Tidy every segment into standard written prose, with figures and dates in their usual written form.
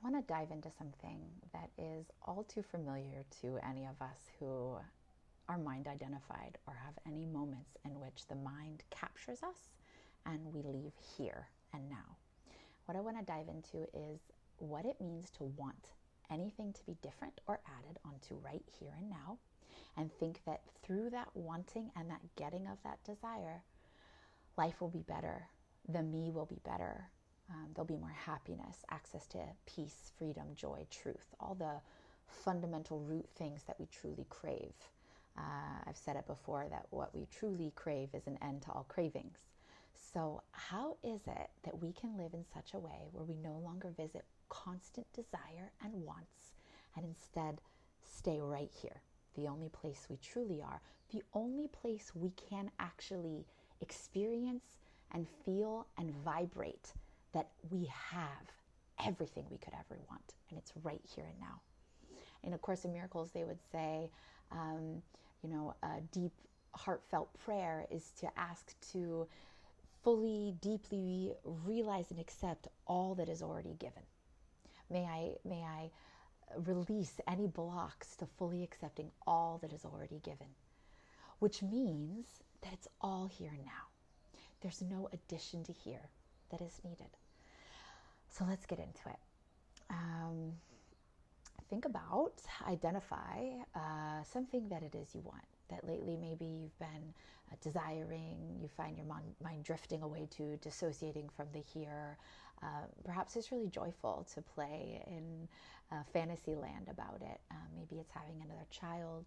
want to dive into something that is all too familiar to any of us who are mind identified or have any moments in which the mind captures us and we leave here and now. What I want to dive into is what it means to want anything to be different or added onto right here and now, and think that through that wanting and that getting of that desire, life will be better, the me will be better. There'll be more happiness, access to peace, freedom, joy, truth, all the fundamental root things that we truly crave. I've said it before that what we truly crave is an end to all cravings. So how is it that we can live in such a way where we no longer visit constant desire and wants, and instead stay right here, the only place we truly are, the only place we can actually experience and feel and vibrate that we have everything we could ever want, and it's right here and now. In A Course in Miracles, they would say, a deep, heartfelt prayer is to ask to fully, deeply realize and accept all that is already given. May I release any blocks to fully accepting all that is already given, which means that it's all here now. There's no addition to here that is needed. So let's get into it. Think about, identify something that it is you want, that lately maybe you've been desiring, you find your mind drifting away to, dissociating from the here. Perhaps it's really joyful to play in fantasy land about it. Maybe it's having another child.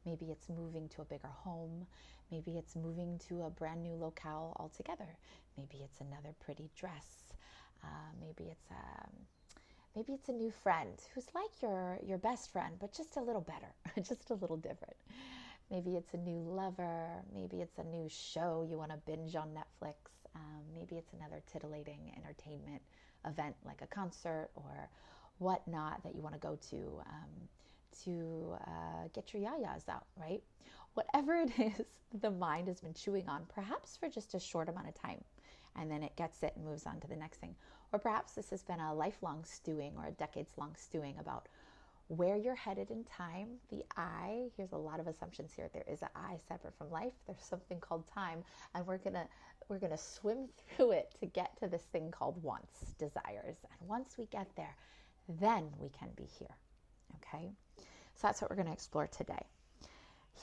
Maybe it's moving to a bigger home. Maybe it's moving to a brand new locale altogether. Maybe it's another pretty dress. Maybe it's a new friend who's like your best friend, but just a little better, just a little different. Maybe it's a new lover. Maybe it's a new show you want to binge on Netflix. Maybe it's another titillating entertainment event like a concert or whatnot that you want to go to get your yayas out, right? Whatever it is the mind has been chewing on, perhaps for just a short amount of time, and then it gets it and moves on to the next thing. Or perhaps this has been a lifelong stewing or a decades-long stewing about where you're headed in time. The I, here's a lot of assumptions here. There is an I separate from life. There's something called time, and we're gonna swim through it to get to this thing called wants, desires. And once we get there, then we can be here. Okay? So that's what we're going to explore today.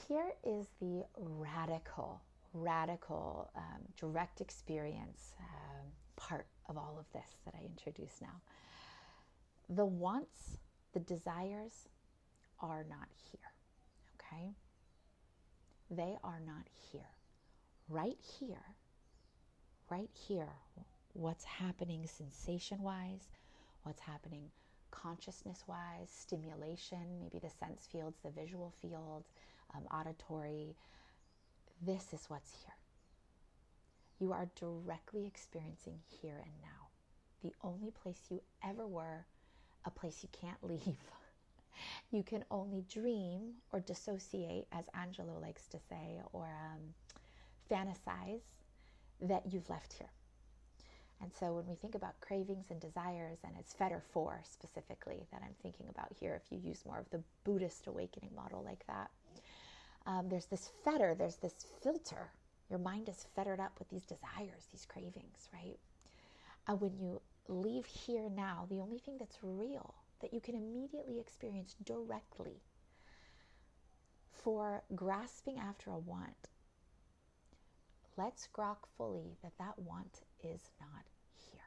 Here is the radical, direct experience part of all of this that I introduce now. The wants, the desires are not here, okay? They are not here. Right here, what's happening sensation-wise, what's happening consciousness-wise, stimulation, maybe the sense fields, the visual field, auditory. This is what's here. You are directly experiencing here and now. The only place you ever were, a place you can't leave. You can only dream or dissociate, as Angelo likes to say, or fantasize that you've left here. And so when we think about cravings and desires, and it's Fetter 4 specifically that I'm thinking about here, if you use more of the Buddhist awakening model like that, there's this fetter, there's this filter. Your mind is fettered up with these desires, these cravings, right? And when you leave here now, the only thing that's real, that you can immediately experience directly for grasping after a want, let's grok fully that that want is not here,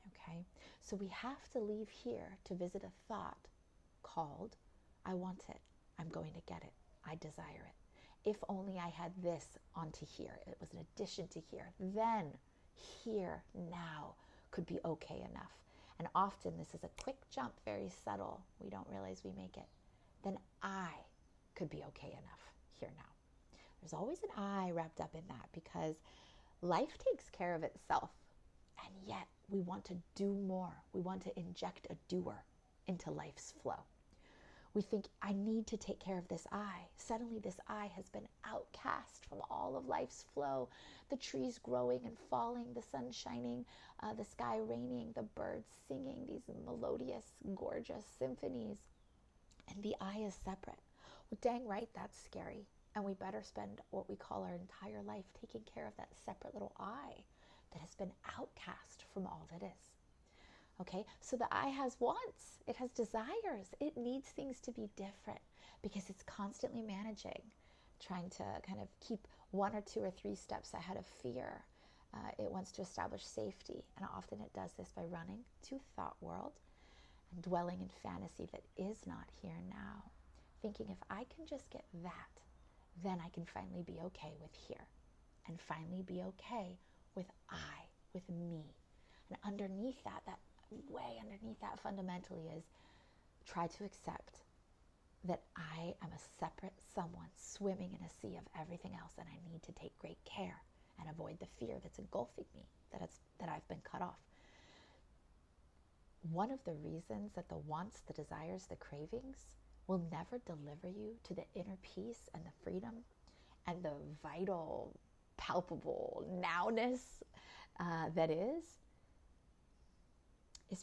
okay? So we have to leave here to visit a thought called, I want it, I'm going to get it, I desire it. If only I had this onto here, it was an addition to here, then here, now, could be okay enough. And often this is a quick jump, very subtle, we don't realize we make it. Then I could be okay enough here now. There's always an I wrapped up in that, because life takes care of itself, and yet we want to do more. We want to inject a doer into life's flow. We think, I need to take care of this eye. Suddenly this eye has been outcast from all of life's flow. The trees growing and falling, the sun shining, the sky raining, the birds singing these melodious, gorgeous symphonies. And the eye is separate. Well, dang right, that's scary. And we better spend what we call our entire life taking care of that separate little eye that has been outcast from all that is. Okay, so the eye has wants, it has desires, it needs things to be different because it's constantly managing, trying to kind of keep 1 or 2 or 3 steps ahead of fear. It wants to establish safety, and often it does this by running to thought world and dwelling in fantasy that is not here now, thinking if I can just get that, then I can finally be okay with here, and finally be okay with I, with me. And underneath that, way underneath that fundamentally is try to accept that I am a separate someone swimming in a sea of everything else, and I need to take great care and avoid the fear that's engulfing me, that I've been cut off. One of the reasons that the wants, the desires, the cravings will never deliver you to the inner peace and the freedom and the vital, palpable nowness that is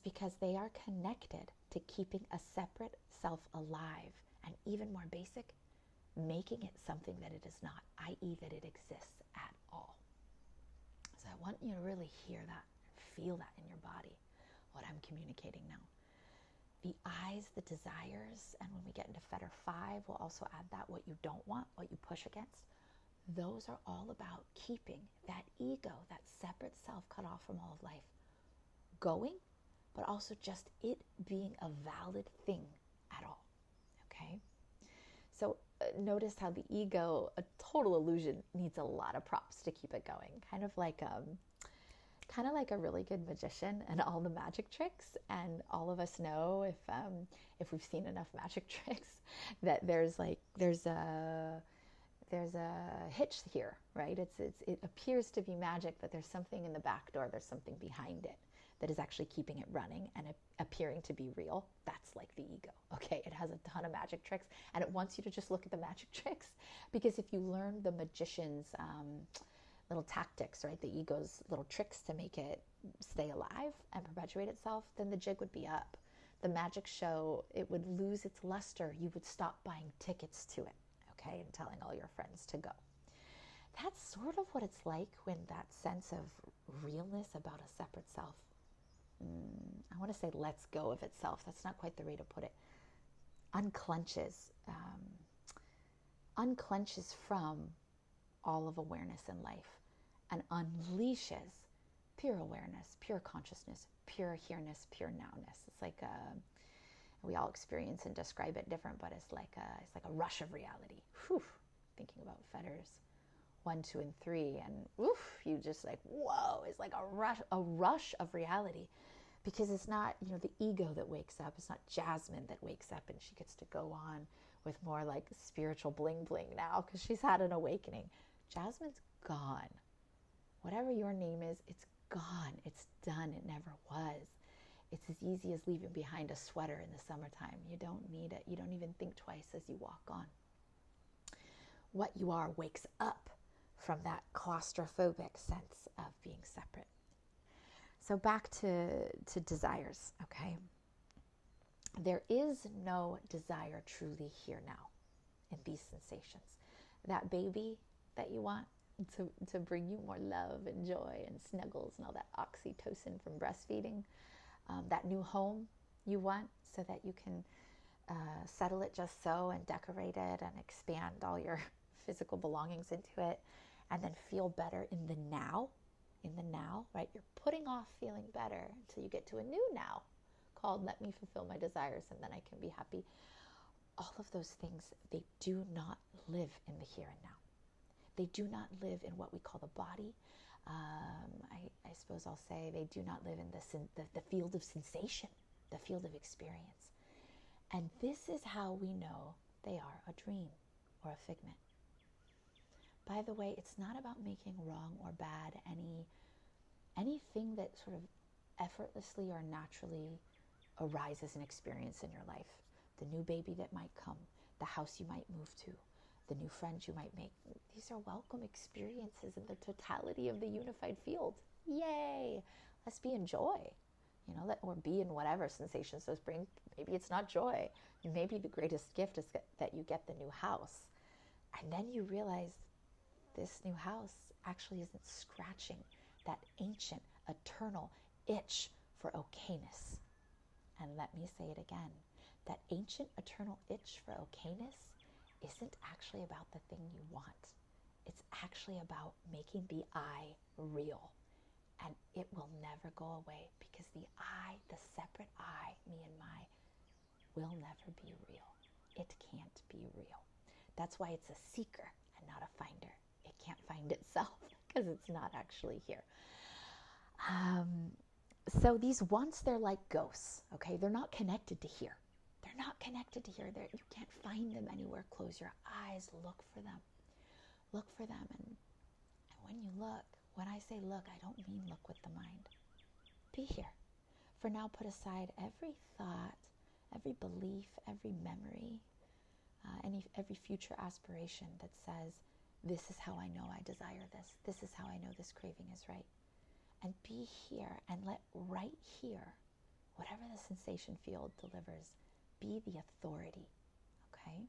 because they are connected to keeping a separate self alive, and even more basic, making it something that it is not, i.e. that it exists at all. So I want you to really hear that, feel that in your body, what I'm communicating now. The eyes, the desires, and when we get into Fetter 5, we'll also add that what you don't want, what you push against. Those are all about keeping that ego, that separate self cut off from all of life, going, but also just it being a valid thing at all, okay? So notice how the ego, a total illusion, needs a lot of props to keep it going. Kind of like a really good magician and all the magic tricks. And all of us know, if we've seen enough magic tricks, that there's a hitch here, right? It appears to be magic, but there's something in the back door. There's something behind it that is actually keeping it running and appearing to be real. That's like the ego, okay? It has a ton of magic tricks, and it wants you to just look at the magic tricks, because if you learn the magician's little tactics, right, the ego's little tricks to make it stay alive and perpetuate itself, then the jig would be up. The magic show, it would lose its luster. You would stop buying tickets to it, okay, and telling all your friends to go. That's sort of what it's like when that sense of realness about a separate self, I want to say lets go of itself. That's not quite the way to put it. Unclenches from all of awareness in life and unleashes pure awareness, pure consciousness, pure here-ness, pure nowness. It's like we all experience and describe it different, but it's like a rush of reality. Whew. Thinking about Fetters 1, 2, and 3, and oof, you just like, whoa, it's like a rush of reality, because it's not, the ego that wakes up. It's not Jasmine that wakes up and she gets to go on with more like spiritual bling bling now because she's had an awakening. Jasmine's gone. Whatever your name is, it's gone. It's done. It never was. It's as easy as leaving behind a sweater in the summertime. You don't need it. You don't even think twice as you walk on. What you are wakes up from that claustrophobic sense of being separate. So back to desires, okay? There is no desire truly here now in these sensations. That baby that you want to bring you more love and joy and snuggles and all that oxytocin from breastfeeding, that new home you want so that you can settle it just so and decorate it and expand all your physical belongings into it, and then feel better in the now, right? You're putting off feeling better until you get to a new now called let me fulfill my desires and then I can be happy. All of those things, they do not live in the here and now. They do not live in what we call the body. I suppose I'll say they do not live in the field of sensation, the field of experience. And this is how we know they are a dream or a figment. By the way, it's not about making wrong or bad anything that sort of effortlessly or naturally arises in experience in your life. the new baby that might come, the house you might move to, the new friends you might make. These are welcome experiences in the totality of the unified field. Yay! Let's be in joy, or be in whatever sensations those bring. Maybe it's not joy. Maybe the greatest gift is that you get the new house. And then you realize this new house actually isn't scratching that ancient, eternal itch for okayness. And let me say it again. That ancient, eternal itch for okayness isn't actually about the thing you want. It's actually about making the I real. And it will never go away because the I, the separate I, me and my, will never be real. It can't be real. That's why it's a seeker and not a finder. It can't find itself because it's not actually here. So these wants, they're like ghosts, okay? They're not connected to here. They're not connected to here. You can't find them anywhere. Close your eyes, look for them. Look for them. And when you look, when I say look, I don't mean look with the mind. Be here. For now, put aside every thought, every belief, every memory, every future aspiration that says, this is how I know I desire this. This is how I know this craving is right. And be here and let right here, whatever the sensation field delivers, be the authority, okay?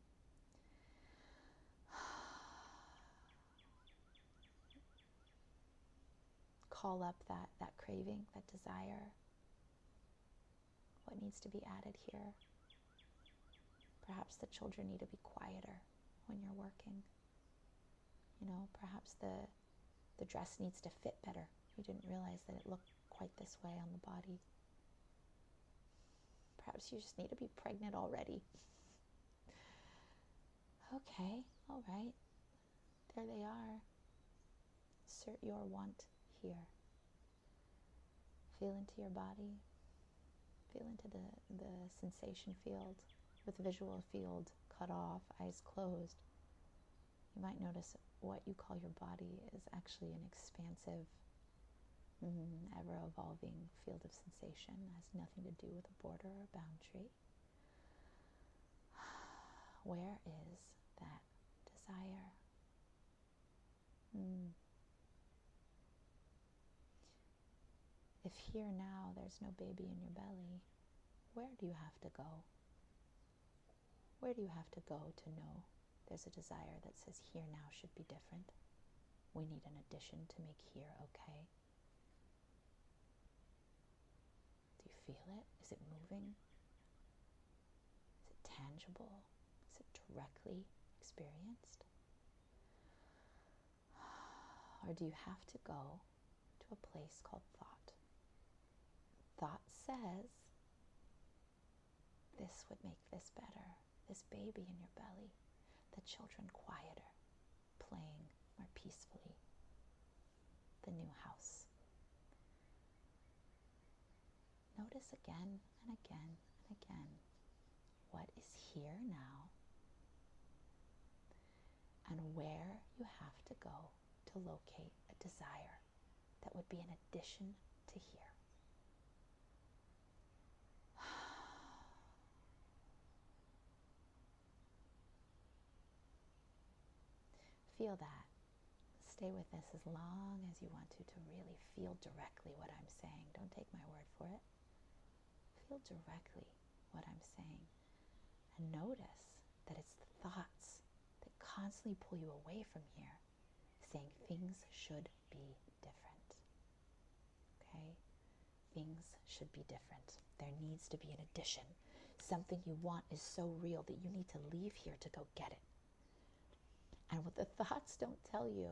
Call up that craving, that desire. What needs to be added here? Perhaps the children need to be quieter when you're working. Perhaps the dress needs to fit better. You didn't realize that it looked quite this way on the body. Perhaps you just need to be pregnant already. Okay, all right. There they are. Assert your want here. Feel into your body. Feel into the sensation field with visual field cut off, eyes closed. You might notice what you call your body is actually an expansive, ever-evolving field of sensation. It has nothing to do with a border or a boundary. Where is that desire? If here now there's no baby in your belly, where do you have to go? Where do you have to go to know there's a desire that says here now should be different? We need an addition to make here okay. Do you feel it? Is it moving? Is it tangible? Is it directly experienced? Or do you have to go to a place called thought? Thought says, this would make this better. This baby in your belly, the children quieter, playing more peacefully, the new house. Notice again and again and again what is here now and where you have to go to locate a desire that would be an addition to here. Feel that. Stay with this as long as you want to really feel directly what I'm saying. Don't take my word for it. Feel directly what I'm saying. And notice that it's the thoughts that constantly pull you away from here, saying things should be different. Okay? Things should be different. There needs to be an addition. Something you want is so real that you need to leave here to go get it. And what the thoughts don't tell you,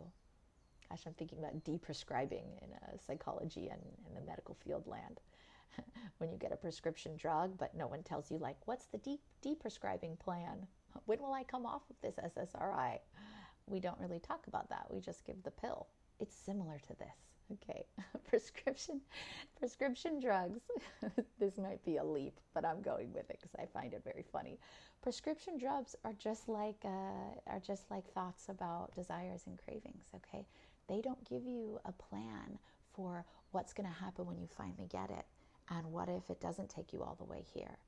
gosh, I'm thinking about deprescribing in psychology and in the medical field land. When you get a prescription drug, but no one tells you, like, what's the deprescribing plan? When will I come off of this SSRI? We don't really talk about that. We just give the pill. It's similar to this, okay? Prescription drugs. This might be a leap, but I'm going with it because I find it very funny. Prescription drugs are just like thoughts about desires and cravings, okay? They don't give you a plan for what's going to happen when you finally get it, and what if it doesn't take you all the way here,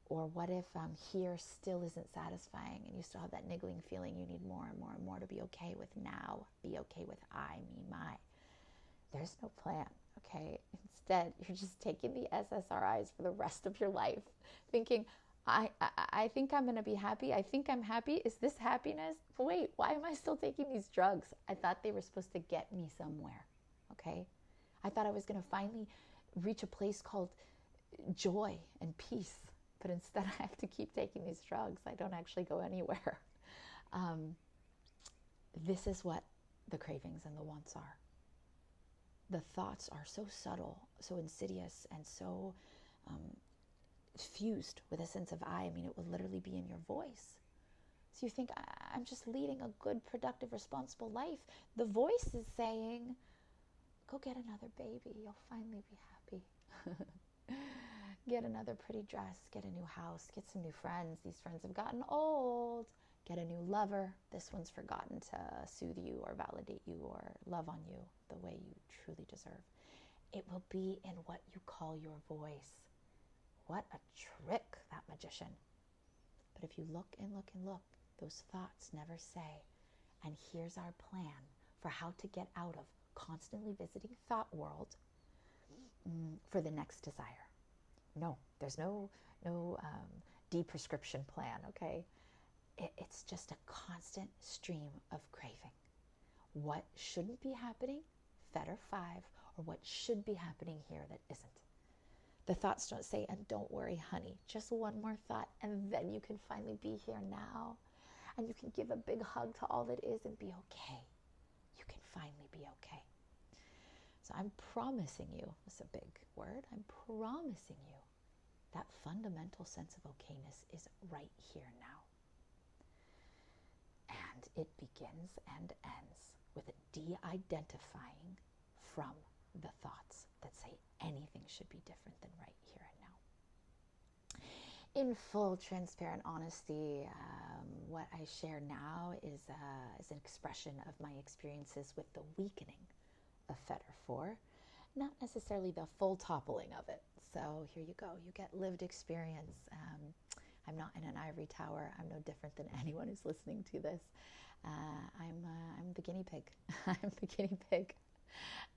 Or what if here still isn't satisfying and you still have that niggling feeling you need more and more and more to be okay with now, be okay with I, me, my. There's no plan, okay? Instead, you're just taking the SSRIs for the rest of your life, thinking, I think I'm going to be happy. I think I'm happy. Is this happiness? Wait, why am I still taking these drugs? I thought they were supposed to get me somewhere, okay? I thought I was going to finally reach a place called joy and peace. But instead, I have to keep taking these drugs. I don't actually go anywhere. This is what the cravings and the wants are. The thoughts are so subtle, so insidious, and so fused with a sense of I mean, it will literally be in your voice. So you think, I'm just leading a good, productive, responsible life. The voice is saying, go get another baby. You'll finally be happy. Get another pretty dress, get a new house, get some new friends. These friends have gotten old. Get a new lover. This one's forgotten to soothe you or validate you or love on you the way you truly deserve. It will be in what you call your voice. What a trick, that magician. But if you look and look and look, those thoughts never say, and here's our plan for how to get out of constantly visiting thought world for the next desire. No, there's no de-prescription plan, okay? It's just a constant stream of craving. What shouldn't be happening, Fetter 5, or what should be happening here that isn't. The thoughts don't say, and don't worry, honey, just one more thought, and then you can finally be here now. And you can give a big hug to all that is and be okay. You can finally be okay. So I'm promising you, it's a big word, I'm promising you that fundamental sense of okayness is right here now. And it begins and ends with de-identifying from the thoughts that say anything should be different than right here and now. In full transparent honesty, what I share now is an expression of my experiences with the weakening of Fetter 4, not necessarily the full toppling of it. So here you go, you get lived experience. I'm not in an ivory tower. I'm no different than anyone who's listening to this. I'm the guinea pig. I'm the guinea pig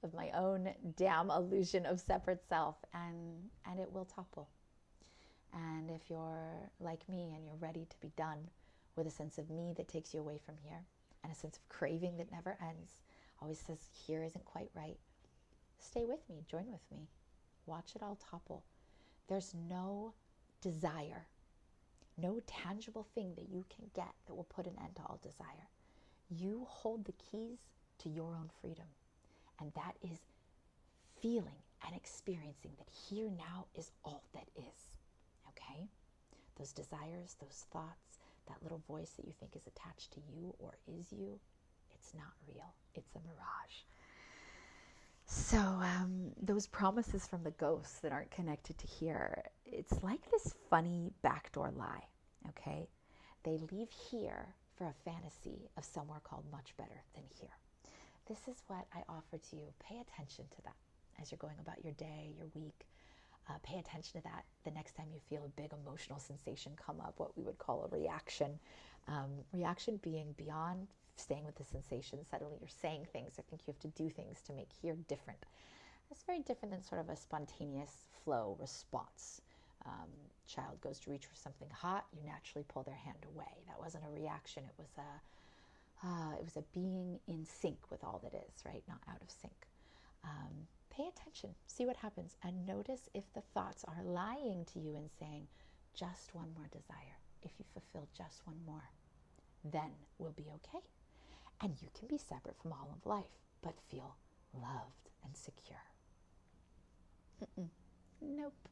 of my own damn illusion of separate self, and it will topple. And if you're like me and you're ready to be done with a sense of me that takes you away from here, and a sense of craving that never ends, always says here isn't quite right, stay with me, join with me, watch it all topple. There's no desire, no tangible thing that you can get that will put an end to all desire. You hold the keys to your own freedom, and that is feeling and experiencing that here now is all that is, okay? Those desires, those thoughts, that little voice that you think is attached to you or is you, it's not real, it's a mirage. So those promises from the ghosts that aren't connected to here, it's like this funny backdoor lie, okay? They leave here for a fantasy of somewhere called much better than here. This is what I offer to you. Pay attention to that as you're going about your day, your week. Pay attention to that the next time you feel a big emotional sensation come up, what we would call a reaction. Reaction being beyond staying with the sensation. Suddenly you're saying things or think you have to do things to make here different. That's very different than sort of a spontaneous flow response. Child goes to reach for something hot, you naturally pull their hand away. That wasn't a reaction, it was a being in sync with all that is, right? Not out of sync. Pay attention, see what happens, and notice if the thoughts are lying to you and saying, just one more desire. If you fulfill just one more, then we'll be okay. And you can be separate from all of life, but feel loved and secure. Nope.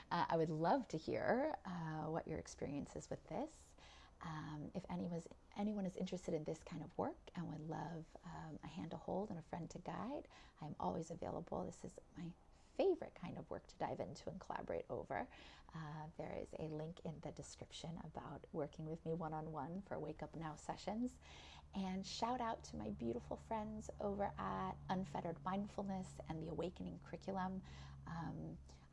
I would love to hear what your experience is with this. If anyone is interested in this kind of work and would love a hand to hold and a friend to guide, I'm always available. This is my favorite kind of work to dive into and collaborate over. There is a link in the description about working with me one-on-one for Wake Up Now sessions. And shout out to my beautiful friends over at Unfettered Mindfulness and the Awakening Curriculum.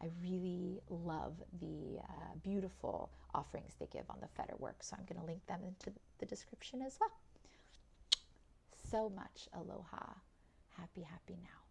I really love the beautiful offerings they give on the Fetter work. So I'm going to link them into the description as well. So much aloha. Happy, happy now.